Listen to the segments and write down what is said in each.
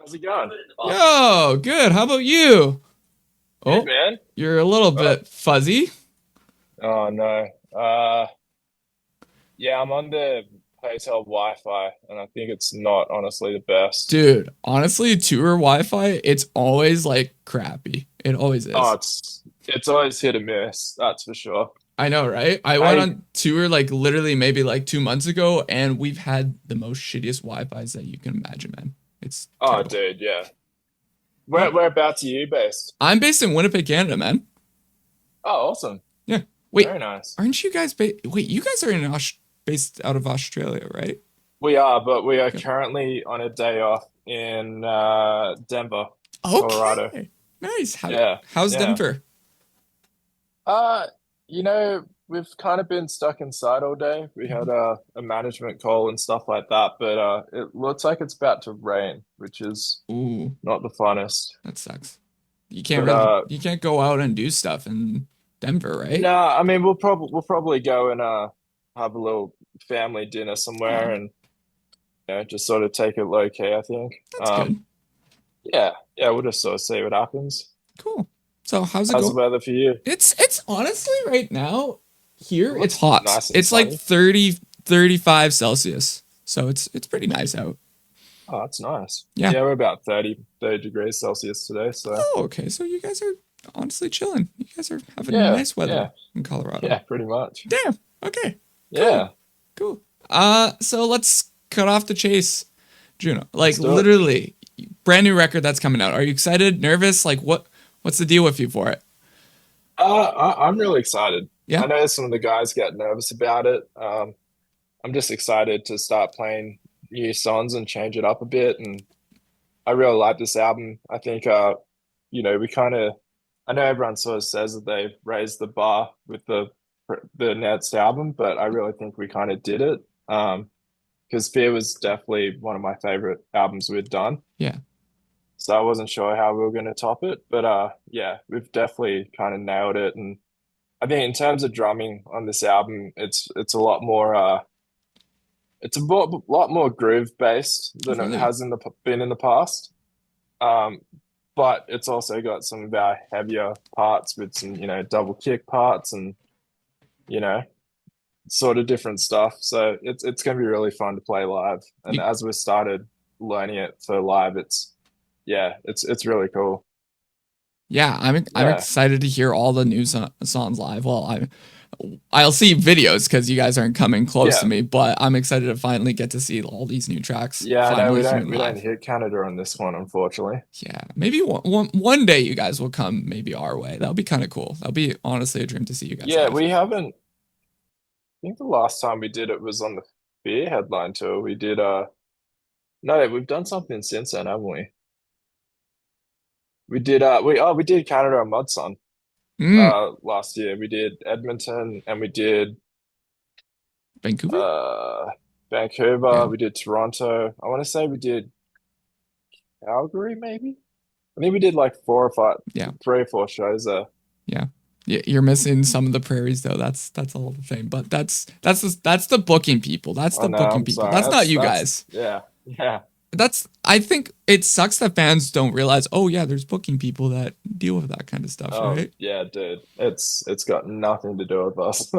How's it going? Yo, good. How about you? Good, Oh, man. you're a little Oh, bit fuzzy. oh no. Yeah, I'm on the hotel Wi-Fi, and I think it's not honestly the best. Dude, honestly, tour Wi-Fi, it's always like crappy. It always Oh, is. it's always hit or miss, that's for sure. I know, right? I went I on tour like literally maybe like 2 months ago, and we've had the most shittiest Wi-Fi's that you can imagine, man. It's oh, terrible. dude, yeah. But Whereabouts are you based? I'm based in Winnipeg, Canada, man. Oh, awesome. Yeah. Very Wait, nice. aren't you guys Wait, you guys are based out of Australia, right? We are, but we are Yep. currently on a day off in Denver, Colorado. Okay. Nice. Yeah, How's yeah. Denver? Uh, we've kind of been stuck inside all day. We had a management call and stuff like that, but it looks like it's about to rain, which is Ooh. not the funnest. That sucks. But You can't go out and do stuff in Denver, right? no, I mean we'll probably go and have a little family dinner somewhere Oh, and just sort of take it low key, I think. that's good. Yeah, yeah, we'll just sort of see what happens. Cool. So how's it How's the go? weather for you? It's honestly right now here It it's looks hot. nice and It's like sunny. 30, 35 Celsius. So it's pretty nice out. Oh, that's nice. Yeah. Yeah, we're about 30 degrees Celsius today, so Oh, okay. So you guys are honestly chilling. You guys are having yeah, nice weather yeah, in Colorado. yeah, pretty much. Damn. Okay. Cool. Yeah, Cool. So let's cut off the chase, Juno. Like let's do it. literally, brand new record that's coming out. Are you excited? Nervous? Like what's the deal with you for it? I'm really excited. Yeah. I know some of the guys get nervous about it. I'm just excited to start playing new songs and change it up a bit. And I really like this album. I think, we kind of, I know everyone sort of says that they've raised the bar with the next album, but I really think we kind of did it. Because Fear was definitely one of my favorite albums we've done. Yeah. So I wasn't sure how we were going to top it, but yeah, we've definitely kind of nailed it. And I think in terms of drumming on this album, it's a lot more it's lot more groove based than it Really? has been in the past. Um, but it's also got some of our heavier parts with some double kick parts and you know sort of different stuff. So it's going to be really fun to play live. And You, as we started learning it for live, it's really cool. yeah, I'm Yeah. excited to hear all the new songs live. Well, I'll see videos because you guys aren't coming close to Yeah. me, but I'm excited to finally get to see all these new tracks Yeah, I know finally we hearing don't live. hit Canada on this one, unfortunately. Yeah, maybe one day you guys will come maybe our way. That'll be kind of cool. That'll be honestly a dream to see you guys Yeah, live. we haven't. I think the last time we did it was on the Beer headline tour. We did no, we've done something since then, haven't we? We did Canada and Mudson Mm, last year. We did Edmonton and we did Vancouver? uh Yeah, Vancouver, we did Toronto. I want to say we did Calgary, maybe. I think we did like four or five, yeah, 3 or 4 shows there. yeah. Yeah, you're missing some of the prairies though. That's all the thing. But that's the booking people. That's Oh the no, booking I'm people. sorry. That's not you That's guys. yeah, yeah. That's I think it sucks that fans don't realize, oh yeah, there's booking people that deal with that kind of stuff, Oh right? yeah, dude. It's got nothing to do with us.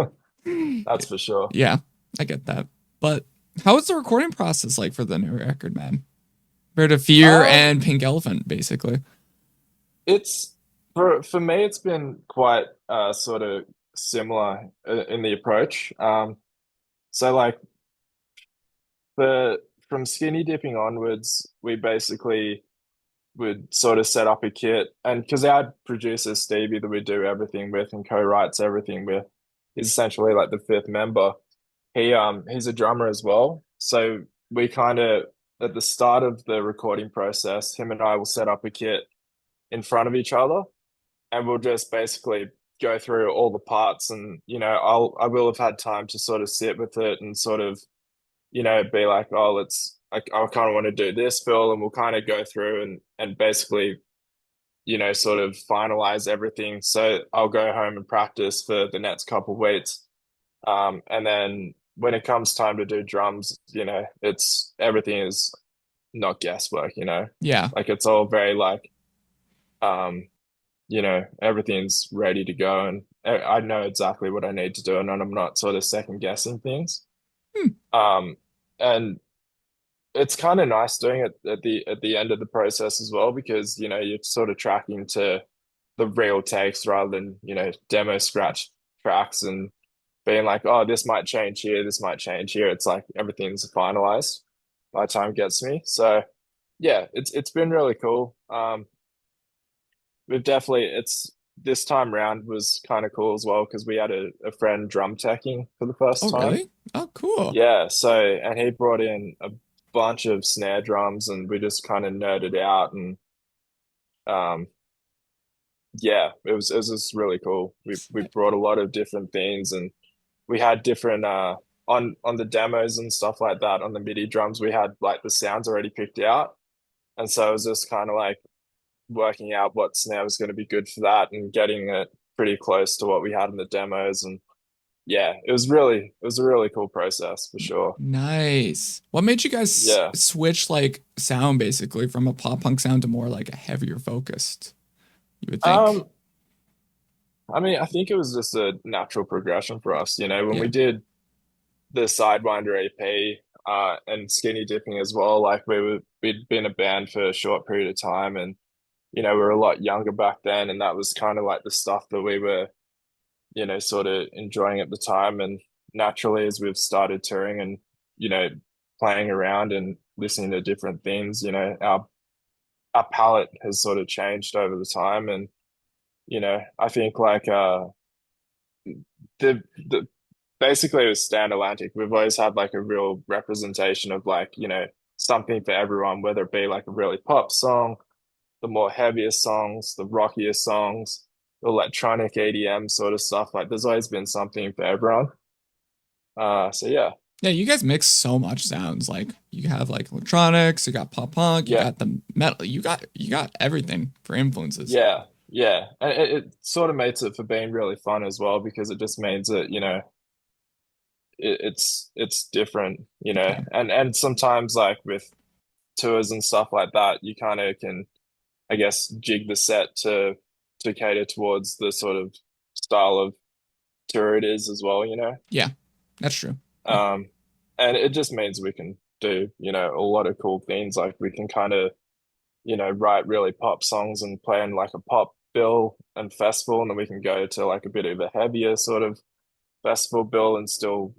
That's for sure. Yeah, I get that. But how is the recording process like for the new record, man? Compared to Fear Um, and Pink Elephant, basically. it's for me, it's been quite sort of similar in the approach. So like the from skinny dipping onwards, we basically would sort of set up a kit, and because our producer Stevie that we do everything with and co-writes everything with, is essentially like the fifth member. He's a drummer as well, so we kind of at the start of the recording process, him and I will set up a kit in front of each other and we'll just basically go through all the parts and I will have had time to sort of sit with it and sort of be like, oh, I kind of want to do this, Phil, and we'll kind of go through and basically sort of finalize everything. So I'll go home and practice for the next couple of weeks, and then when it comes time to do drums, it's everything is not guesswork, you know? Yeah. Like it's all very like um, everything's ready to go and I know exactly what I need to do and I'm not sort of second guessing things. Hmm. Um, and it's kind of nice doing it at the end of the process as well because you're sort of tracking to the real takes rather than demo scratch tracks and being like, oh, this might change here, this might change here. It's like everything's finalized by the time it gets me. So yeah, it's been really cool. We've definitely it's this time round was kind of cool as well because we had a friend drum teching for the Oh, first time. really? Oh, cool. Yeah, so and he brought in a bunch of snare drums and we just kind of nerded out and um yeah, it was just really cool. We brought a lot of different things and we had different on the demos and stuff like that on the MIDI drums we had like the sounds already picked out and so it was just kind of like working out what snare was going to be good for that and getting it pretty close to what we had in the demos and yeah, it was a really cool process for sure. Nice. What made you guys Yeah. switch like sound basically from a pop punk sound to more like a heavier focused, you would think? Um, I mean, I think it was just a natural progression for us, when we Yeah. did the Sidewinder EP and Skinny Dipping as well, like we'd been a band for a short period of time and we were a lot younger back then and that was kind of like the stuff that we were sort of enjoying at the time. And naturally, as we've started touring and, you know, playing around and listening to different things, our palette has sort of changed over the time. And, I think like the basically with Stand Atlantic, we've always had like a real representation of like, something for everyone, whether it be like a really pop song, the more heaviest songs, the rockiest songs, electronic EDM sort of stuff. Like there's always been something for everyone. So yeah, Yeah, you guys mix so much sounds. Like you have like electronics, you got pop punk, you yeah, got the metal, you got everything for influences. yeah. And it sort of makes it for being really fun as well because it just means that, it's different, Yeah. and sometimes like with tours and stuff like that, you kind of can, I guess, jig the set to cater towards the sort of style of tour it is as well, Yeah, that's true. Yeah. Um, and it just means we can do, a lot of cool things. Like we can kind of, write really pop songs and play in like a pop bill and festival, and then we can go to like a bit of a heavier sort of festival bill and still,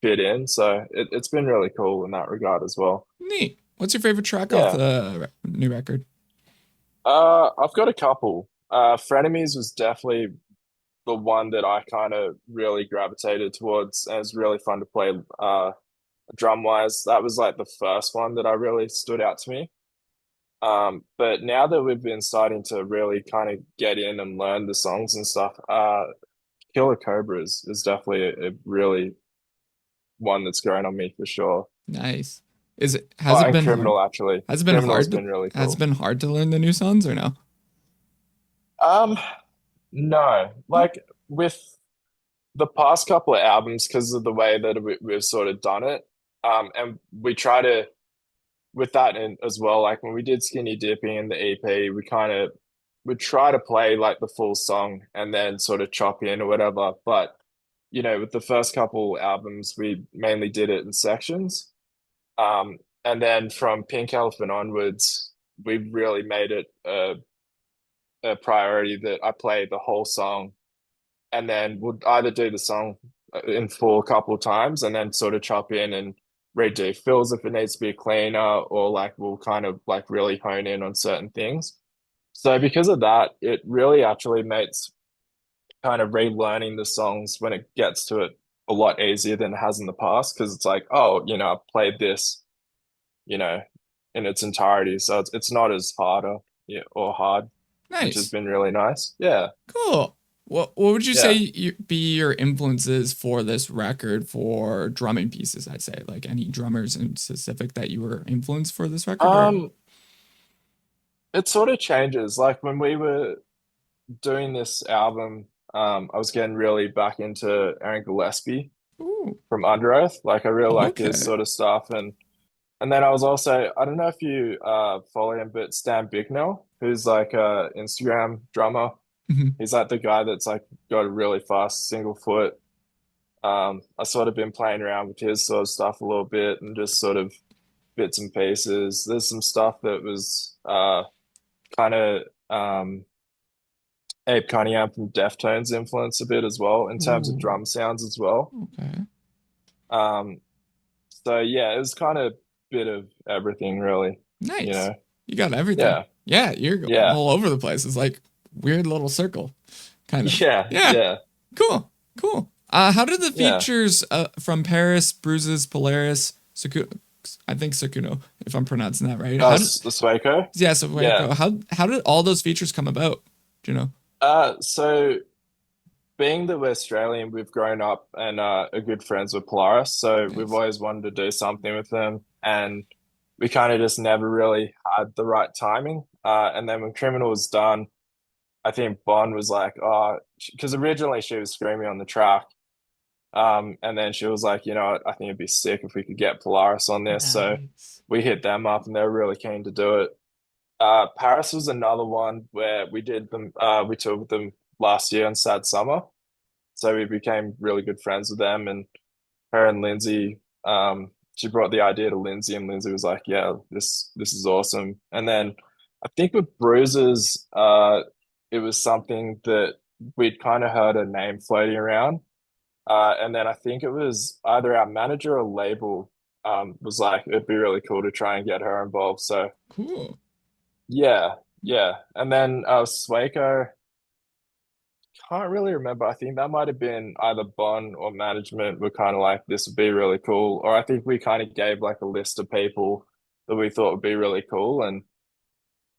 fit in. So it's been really cool in that regard as well. Neat. What's your favorite track off Yeah. the new record? I've got a couple. Frenemies was definitely the one that I kind of really gravitated towards, and it's really fun to play drum wise. That was like the first one that I really stood out to me. But now that we've been starting to really kind of get in and learn the songs and stuff, Killer Cobras is definitely a really one that's grown on me for sure. Nice. Is it Oh, has it and been hard? Criminal actually. Has it been Criminal's hard to, been really has it cool. been hard to learn the new songs or no? Um, no, Oh, like with the past couple of albums, because of the way that we've sort of done it, and we try to with that in as well, like when we did Skinny Dipping in the EP, we kind of would try to play like the full song and then sort of chop in or whatever. But with the first couple albums, we mainly did it in sections. And then from Pink Elephant onwards, we really made it a priority that I play the whole song and then would either do the song in full a couple of times and then sort of chop in and redo fills if it needs to be cleaner or like we'll kind of like really hone in on certain things. So because of that, it really actually makes kind of relearning the songs when it gets to it a lot easier than it has in the past because it's like, oh, I've played this, you know, in its entirety. So it's not as harder, yeah, or hard, which has nice. been really nice. Yeah. Cool. What would you say Yeah. be your influences for this record for drumming pieces? I'd say like any drummers in specific that you were influenced for this record or Um, it sort of changes. Like when we were doing this album, I was getting really back into Aaron Gillespie ooh, from Under Oath. Like I really liked his okay. sort of stuff, And then I was also, I don't know if you follow him, but Stan Bignell, who's like a Instagram drummer. Mhm. He's like the guy that's like got a really fast single foot. I sort of been playing around with his sort of stuff a little bit and just sort of bits and pieces. There's some stuff that was kind of Abe Cunningham from Deftones influence a bit as well in terms of Ooh, drum sounds as well. okay. Um, so yeah, it was kind of a bit of everything really, you Nice. know. You got everything. Yeah, Yeah, you're going yeah, all over the place. It's like weird little circle, kind of. yeah, Yeah, yeah, cool, cool. How did the yeah. features from Paris, Bruises, Polaris, I think Sakuno, if I'm pronouncing that right. The Swaco. Yeah, so Yeah. how did all those features come about? Do you know? So being that we're Australian, we've grown up and are good friends with Polaris, so we've Nice. always wanted to do something with them, and we kind of just never really had the right timing. And then when Criminal was done, I think Bond was like, oh, because originally she was screaming on the track. And then she was like, you know, I think it'd be sick if we could get Polaris on this. So Nice. we hit them up and they were really keen to do it. Paris was another one where we toured with them last year in Sad Summer. So we became really good friends with them and her and Lindsay, she brought the idea to Lindsay and Lindsay was like, yeah, this is awesome. And then I think with Bruises, it was something that we'd kind of heard a name floating around. And then I think it was either our manager or label was like, it'd be really cool to try and get her involved. So Cool. yeah, yeah. And then Swaco, can't really remember. I think that might have been either Bond or management were kind of like, this would be really cool. Or I think we kind of gave like a list of people that we thought would be really cool. And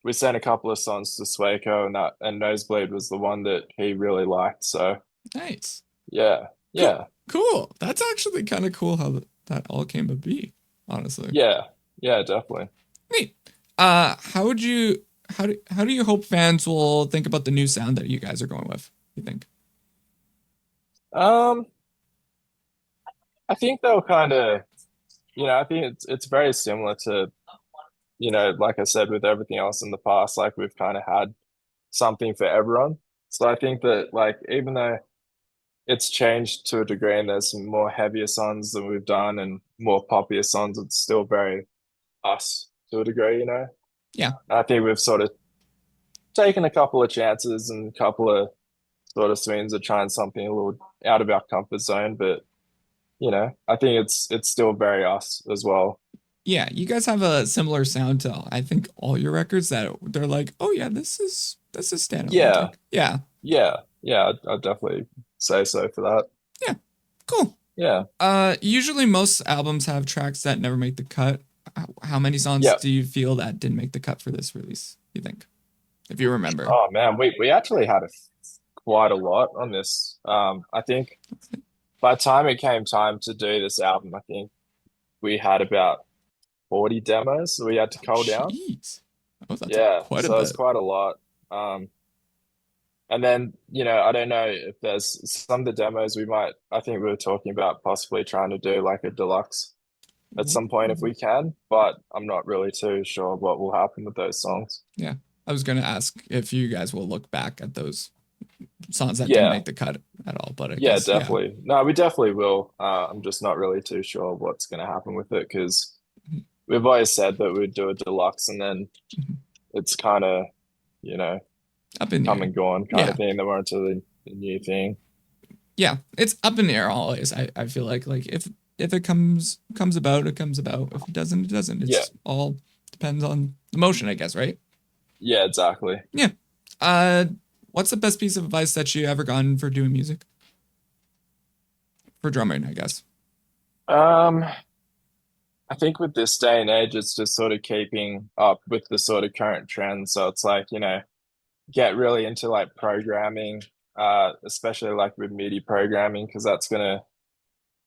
we sent a couple of songs to Swaco and Nosebleed was the one that he really liked. So Nice. yeah, Cool. yeah, Cool. That's actually kind of cool how that all came to be, honestly. yeah, yeah, definitely. Neat. How would you how do you hope fans will think about the new sound that you guys are going with? You think? Um, I think they'll kind of, I think it's very similar to, like I said, with everything else in the past, like we've kind of had something for everyone. So I think that like even though it's changed to a degree and there's some more heavier songs than we've done and more poppier songs, it's still very us to a degree, you know. Yeah. I think we've sort of taken a couple of chances and a couple of sort of swings of trying something a little out of our comfort zone, but I think it's still very us as well. Yeah, you guys have a similar sound to I think all your records that they're like, "Oh yeah, this is standalone Yeah, thing." Yeah. yeah, yeah. I'd definitely say so for that. Yeah. Cool. Yeah, Usually most albums have tracks that never make the cut. How many songs yeah. do you feel that didn't make the cut for this release, you think? If you remember. Oh man, we actually had quite a lot on this. I think by the time it came time to do this album, I think we had about 40 demos that we had to Oh, cull down. jeez. Oh, that's Yeah, quite a so it's bit. quite a lot. And then, I don't know if there's some of the demos I think we were talking about possibly trying to do like a deluxe at some point if Ooh. we can, but I'm not really too sure what will happen with those songs. Yeah. I was going to ask if you guys will look back at those songs that didn't Yeah, make the cut at all, but I yeah, guess, yeah. definitely. No, we definitely will. I'm just not really too sure what's going to happen with it because we've always said that we'd do a deluxe and then it's kind of, you know, Up in the come air. and gone kind of Yeah. thing. They weren't to the new thing. Yeah. It's up in the air always. I feel like if it comes about, it comes about. If it doesn't, it doesn't. Yeah, It's all depends on the motion, I guess, right? yeah, exactly. Yeah. Uh, what's the best piece of advice that you ever gotten for doing music? For drumming, I guess. Um, I think with this day and age, it's just sort of keeping up with the sort of current trends. So it's like, get really into like programming, especially like with MIDI programming, because that's gonna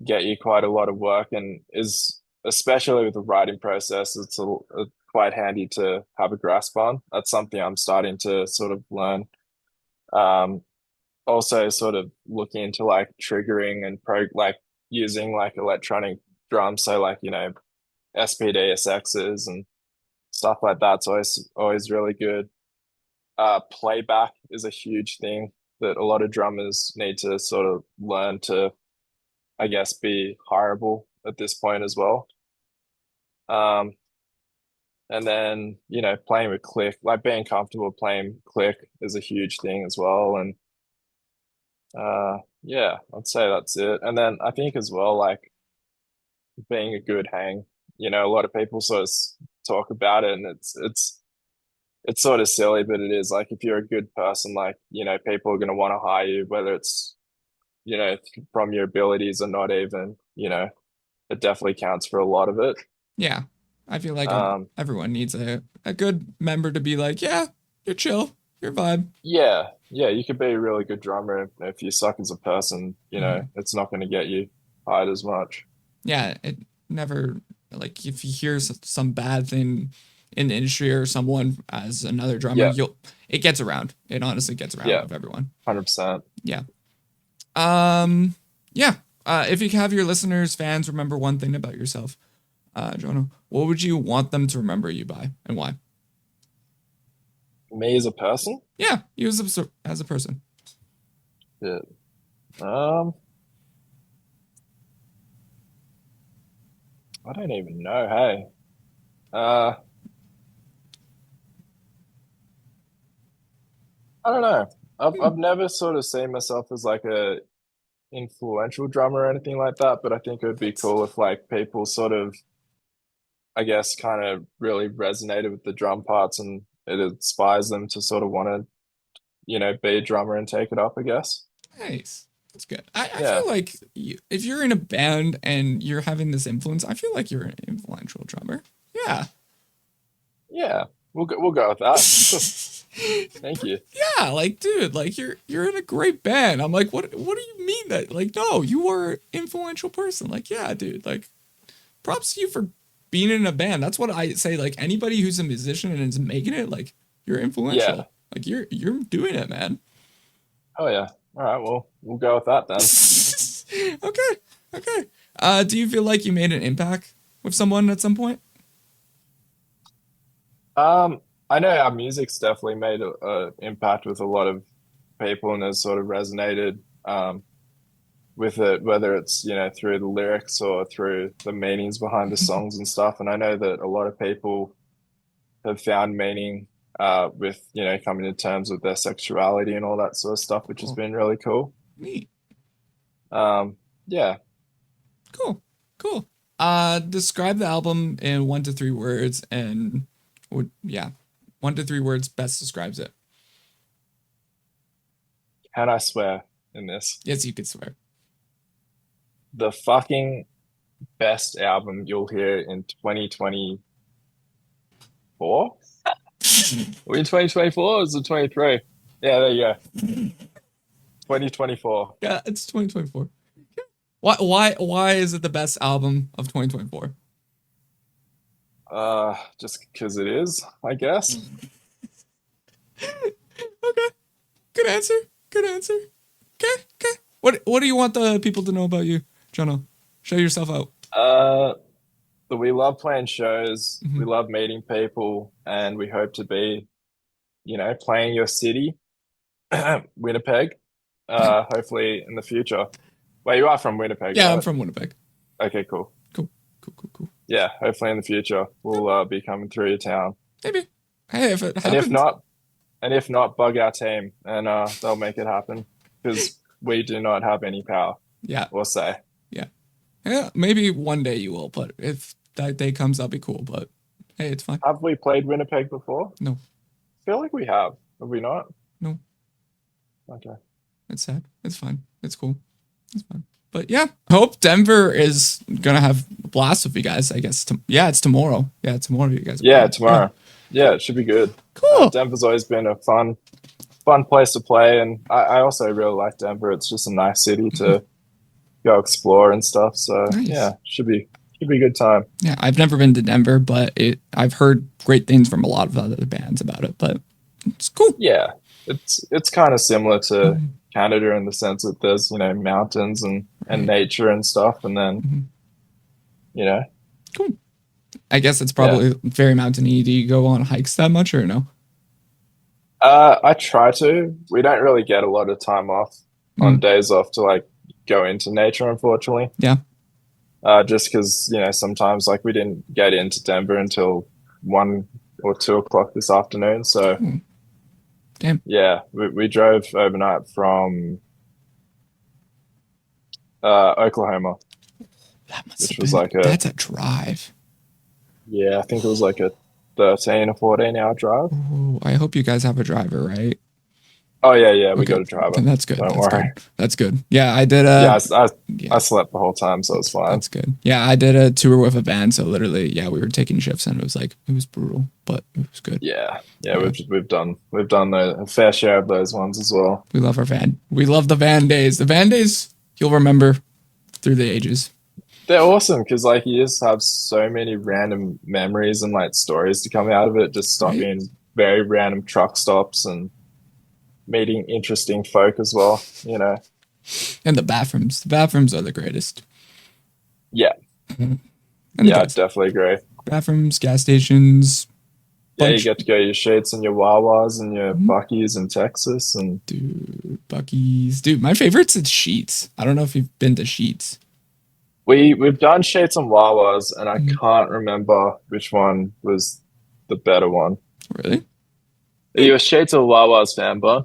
get you quite a lot of work and is especially with the writing process, it's quite handy to have a grasp on. That's something I'm starting to sort of learn. Um, Also sort of looking into like triggering and using like electronic drums. So like, SPDSXs and stuff like that's always really good. Playback is a huge thing that a lot of drummers need to sort of learn to, I guess, be hireable at this point as well. Um, and then, playing with click, like being comfortable playing click is a huge thing as well. And yeah, I'd say that's it. And then I think as well, like being a good hang, a lot of people sort of talk about it and it's sort of silly, but it is like if you're a good person, like, people are going to want to hire you, whether it's, from your abilities or not even, it definitely counts for a lot of it. Yeah. I feel like everyone needs a good member to be like, yeah, you're chill, you're vibe. Yeah, yeah, you could be a really good drummer if you suck as a person, Mhm. it's not going to get you hired as much. Yeah, it never, like if you hear some bad thing in the industry or someone as another drummer, Yeah, it gets around. It honestly gets around yeah, with everyone. 100%. Yeah. Um, yeah. If you have your listeners, fans, remember one thing about yourself, Jonno, what would you want them to remember you by and why? Me as a person? Yeah, you as a person. Yeah. Um, I don't even know. Hey, uh, I don't know. I've Hmm, never sort of seen myself as like a influential drummer or anything like that, but I think it would be that's cool if like people sort of, I guess, kind of really resonated with the drum parts and it inspires them to sort of want to, be a drummer and take it up, I guess. nice. That's good. I Yeah. feel like if you're in a band and you're having this influence, I feel like you're an influential drummer. Yeah. Yeah. We'll go with that. Thank you. Yeah, like dude, like you're in a great band. I'm like, what do you mean that? Like, no, you are an influential person. Like, yeah, dude, like props to you for being in a band. That's what I say. Like anybody who's a musician and is making it, like you're Yeah. influential. Like you're doing it, man. Oh yeah. All right, well, we'll go with that then. Okay. Okay. Do you feel like you made an impact with someone at some point? I know our music's definitely made a impact with a lot of people and has sort of resonated with it, whether it's, through the lyrics or through the meanings behind the songs and stuff. And I know that a lot of people have found meaning with, coming to terms with their sexuality and all that sort of stuff, which has Cool. been really cool. Neat. Yeah. Cool. Cool. Describe the album in 1 to 3 words and would yeah, 1 to 3 words best describes it. Can I swear in this? Yes, you could swear. The fucking best album you'll hear in 2024? Are we in 2024 or is it 23? Yeah, there you go. 2024. Yeah, it's 2024. Why is it the best album of 2024? Just because it is, I guess. Okay. Good answer. Good answer. Okay. Okay. What do you want the people to know about you, Jonno? Show yourself out. Uh, but we love playing shows, we Hmm. love meeting people, and we hope to be, playing your city, Winnipeg, hopefully in the future. Well, you are from Winnipeg, Yeah, I'm right? from Winnipeg. Okay, cool. Cool. Cool. Cool. Cool. Yeah, hopefully in the future Yeah, we'll be coming through your town. maybe. Hey, if it And if happens. not, bug our team and they'll make it happen because we do not have any power Yeah. or say. Yeah. Yeah. Maybe one day you will, but if that day comes, that'll be cool. But hey, it's fine. Have we played Winnipeg before? No. I feel like we have. Have we not? No. Okay. It's sad. It's fine. It's cool. It's fine. But yeah, hope Denver is gonna have a blast with you guys. I guess. Yeah, it's tomorrow. Yeah, tomorrow you guys are Yeah, playing. Yeah. tomorrow. Yeah, it should be good. Cool. Denver's always been a fun place to play, and I also really like Denver. It's just a nice city to go explore and stuff. So Nice. yeah, should be a good time. Yeah, I've never been to Denver, but I've heard great things from a lot of other bands about it. But it's cool. Yeah, it's kind of similar to Mhm. Canada in the sense that there's mountains and Right. nature and stuff, and then Mhm. you know Cool. I guess it's Yeah. probably very mountainy. Do you go on hikes that much or no? I try to. We don't really get a lot of time off on Mm, days off to like go into nature, unfortunately. yeah. Just because, sometimes like we didn't get into Denver until 1 or 2 o'clock this afternoon. So Oh, damn. yeah, we drove overnight from Oklahoma, That must have which was been, like that's a drive. I think it was like a 13 or 14 hour drive. Oh, I hope you guys have a driver, right? Oh yeah, yeah, we Okay. got a driver. Then that's good. Don't That's worry. good. That's good. Yeah, I did Yeah, I yeah, slept the whole time, so it's fine. that's good. Yeah, I did a tour with a van, so literally, yeah, we were taking shifts and it was brutal, but it was good. Yeah, yeah, Yeah. we've done a fair share of those ones as well. We love our van. We love the van days. The van days you'll remember through the ages. They're awesome because like you just have so many random memories and like stories to come out of it. Just Right? stopping in very random truck stops and meeting interesting folk as well. And the bathrooms. The bathrooms are the greatest. Yeah, And the yeah, I gas. definitely agree. Bathrooms, gas stations, Yeah, you bunch. get to go to your Sheets and your Wawas and your Mhm. Buckies in Texas, and Dude, Bucky's. Dude, my favorite's at Sheets. I don't know if you've been to Sheets. we've done Sheets and Wawas, and I Mhm. can't remember which one was the better one. Really? Are you a Sheets or Wawas fan, bud?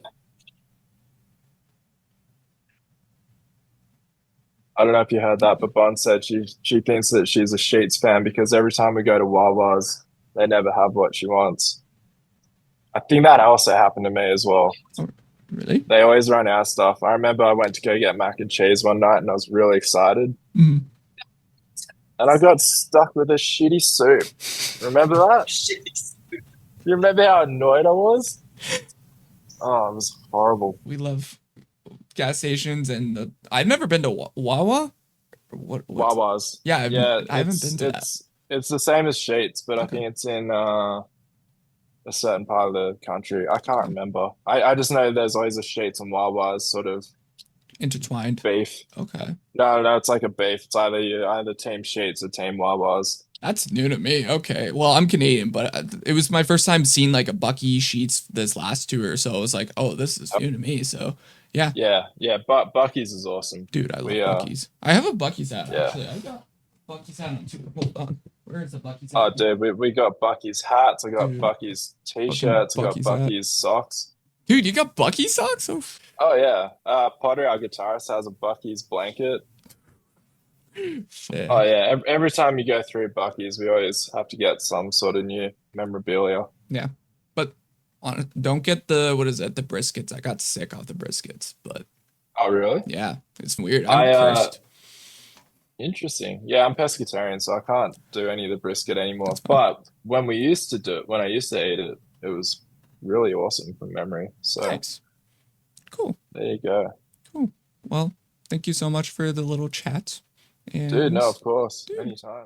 I don't know if you heard that, but Bon said she thinks that she's a Sheets fan because every time we go to Wawa's, they never have what she wants. I think that also happened to me as well. Oh, really? They always run out of stuff. I remember I went to go get mac and cheese one night and I was really excited. Mhm. And I got stuck with a shitty soup. Remember that? You remember how annoyed I was? Oh, it was horrible. We love gas stations and I've never been to Wawa. What's Wawa's. Yeah, Yeah, I haven't been it's to that. it's it's the same as Sheets, but I Okay. think it's in a certain part of the country. I can't Okay. remember. I just know there's always a Sheets and Wawa's sort of Intertwined. beef. Okay. No, it's like a beef. It's either Team Sheets or Team Wawa's. That's new to me. Okay. Well, I'm Canadian, but it was my first time seeing like a Bucky Sheets this last tour, so I was like, "Oh, this is new to me." So, yeah, Yeah, yeah, but Bucky's is awesome. dude, I love We Bucky's. I have a Bucky's hat yeah. actually. I got Bucky's hat on too. Hold on. Where is the Bucky's Oh, hat? dude, we got Bucky's hats. I got Dude, Bucky's fucking t-shirts. I got Bucky's hat. Bucky's socks. Dude, you got Bucky socks? Oh, Oh yeah. Potter, our guitarist, has a Bucky's blanket. Oh sick. yeah. Every time you go through Bucky's, we always have to get some sort of new memorabilia. Yeah. But don't get the what is it? The briskets. I got sick off the briskets, but Oh really? yeah, it's weird. I'm I cursed. Interesting. Yeah, I'm pescatarian, so I can't do any of the brisket That's anymore. fine. But when we used to do it, when I used to eat it, it was really awesome from memory. So Nice. Cool. there you go. Cool. Well, thank you so much for the little chat. Dude, And no, of course. dude, Anytime.